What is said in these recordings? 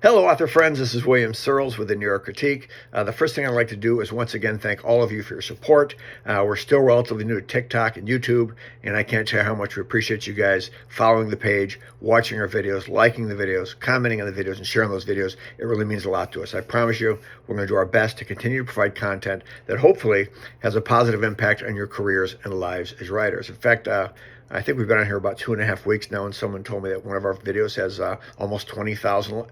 Hello, author friends. This is William Searles with the New York Critique. The first thing I'd like to do is once again thank all of you for your support. We're still relatively new to TikTok and YouTube, and I can't tell you how much we appreciate you guys following the page, watching our videos, liking the videos, commenting on the videos, and sharing those videos. It really means a lot to us. I promise you, we're going to do our best to continue to provide content that hopefully has a positive impact on your careers and lives as writers. In fact, I think we've been on here about 2.5 weeks now, and someone told me that one of our videos has almost 22,000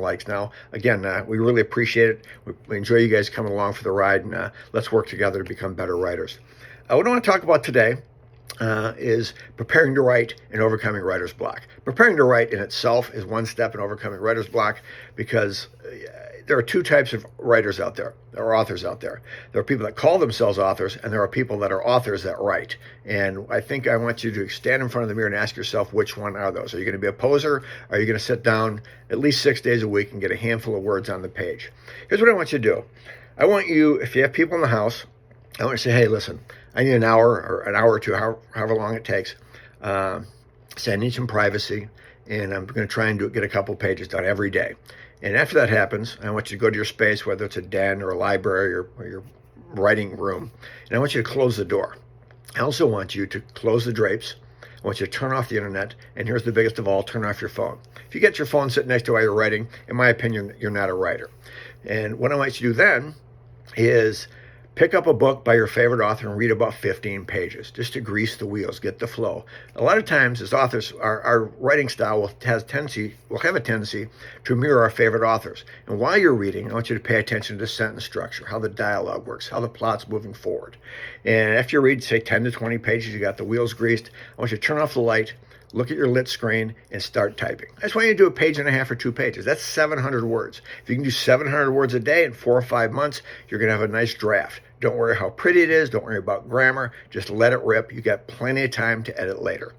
likes now. Again, we really appreciate it. We enjoy you guys coming along for the ride, and let's work together to become better writers. What I want to talk about today is preparing to write and overcoming writer's block. Preparing to write in itself is one step in overcoming writer's block because there are two types of writers out there, or authors out there. There are people that call themselves authors, and there are people that are authors that write. And I think I want you to stand in front of the mirror and ask yourself, which one are those? Are you going to be a poser? Or are you going to sit down at least 6 days a week and get a handful of words on the page? Here's what I want you to do. I want you, if you have people in the house, I want you to say, hey, listen, I need an hour or two, however long it takes. Say I need some privacy, and I'm going to try and get a couple pages done every day. And after that happens, I want you to go to your space, whether it's a den or a library or your writing room, and I want you to close the door. I also want you to close the drapes. I want you to turn off the internet, and here's the biggest of all, turn off your phone. If you get your phone sitting next to while you're writing, in my opinion, you're not a writer. And what I want you to do then is pick up a book by your favorite author and read about 15 pages just to grease the wheels, get the flow. A lot of times as authors, our writing style will have a tendency to mirror our favorite authors. And while you're reading, I want you to pay attention to the sentence structure, how the dialogue works, how the plot's moving forward. And after you read, say, 10 to 20 pages, you got the wheels greased, I want you to turn off the light, look at your lit screen, and start typing. I just want you to do 1.5 pages or 2 pages. That's 700 words. If you can do 700 words a day in 4 or 5 months, you're going to have a nice draft. Don't worry how pretty it is. Don't worry about grammar. Just let it rip. You got plenty of time to edit later.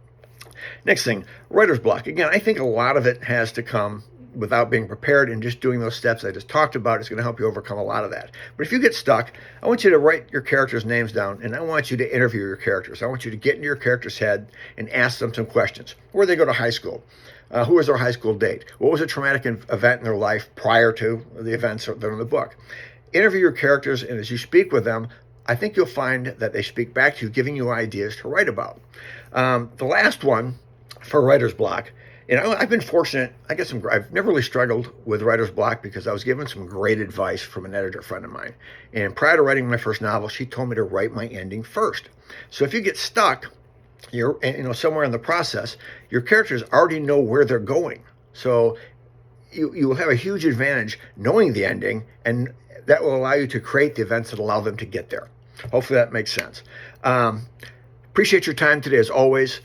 Next thing, writer's block. Again, I think a lot of it has to come without being prepared, and just doing those steps I just talked about is going to help you overcome a lot of that. But if you get stuck, I want you to write your characters' names down, and I want you to interview your characters. I want you to get into your character's head and ask them some questions. Where did they go to high school? Who was their high school date? What was a traumatic event in their life prior to the events that are in the book? Interview your characters, and as you speak with them, I think you'll find that they speak back to you, giving you ideas to write about. The last one for writer's block, and I've been fortunate. I've never really struggled with writer's block because I was given some great advice from an editor friend of mine. And prior to writing my first novel, she told me to write my ending first. So if you get stuck, you're somewhere in the process, your characters already know where they're going. So you will have a huge advantage knowing the ending, and that will allow you to create the events that allow them to get there. Hopefully that makes sense. Appreciate your time today as always.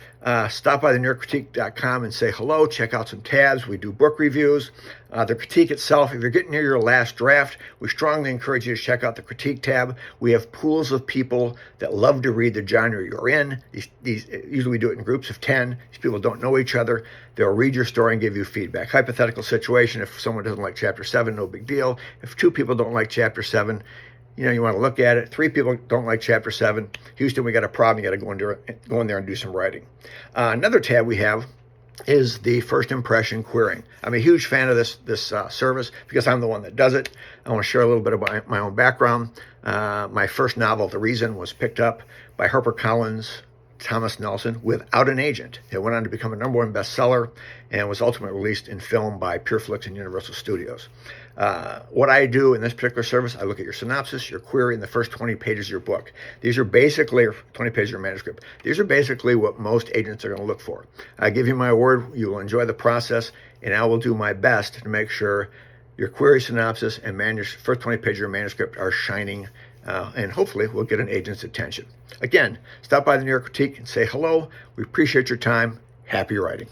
Stop by thenewyorkcritique.com and say hello. Check out some tabs. We do book reviews. The critique itself, if you're getting near your last draft, we strongly encourage you to check out the critique tab. We have pools of people that love to read the genre you're in. Usually we do it in groups of 10. These people don't know each other. They'll read your story and give you feedback. Hypothetical situation, if someone doesn't like chapter 7, no big deal. If 2 people don't like chapter 7, you want to look at it. 3 people don't like chapter 7. Houston, we got a problem. You got to go in there and do some writing. Another tab we have is the first impression querying. I'm a huge fan of this service because I'm the one that does it. I want to share a little bit about my own background. My first novel, The Reason, was picked up by HarperCollins, Thomas Nelson, without an agent. It went on to become a #1 bestseller and was ultimately released in film by PureFlix and Universal Studios. What I do in this particular service, I look at your synopsis, your query, and the first 20 pages of your book. These are basically 20 pages of your manuscript. These are basically what most agents are going to look for. I give you my word, you will enjoy the process, and I will do my best to make sure your query, synopsis, and first 20 pages of your manuscript are shining, and hopefully we'll get an agent's attention. Again, stop by the New York Critique and say hello. We appreciate your time. Happy writing.